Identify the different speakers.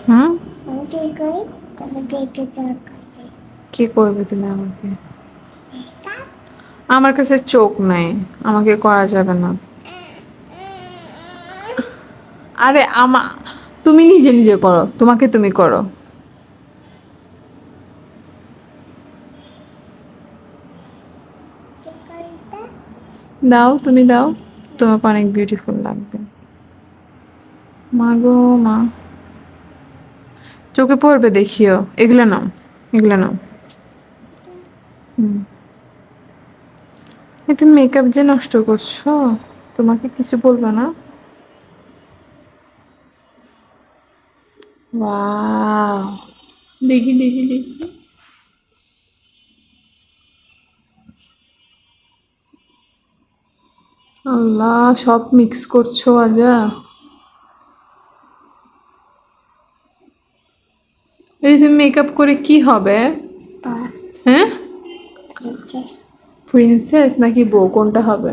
Speaker 1: হুম, কি করবে তুমি আমাকে? আমার কাছে চোখ নাই, আমাকে করা যাবে না। আরে তুমি নিজে নিজে করো, তোমাকে তুমি করো। দাও, তুমি দাও, তোমাকে অনেক বিউটিফুল লাগবে। মা গো মা, চোখে পড়বে দেখিও। এগুলো নাও, এগুলো নাও। হুম। তুমি মেকআপ যে নষ্ট করছো, তোমাকে কিছু বলবে না? ওয়াও, দেখি দেখি দেখি। আল্লাহ, সব মিক্স করছো আজা। এই যে মেকআপ করে কি হবে? হ্যাঁ, প্রিন্সেস নাকি বউ, কোনটা হবে?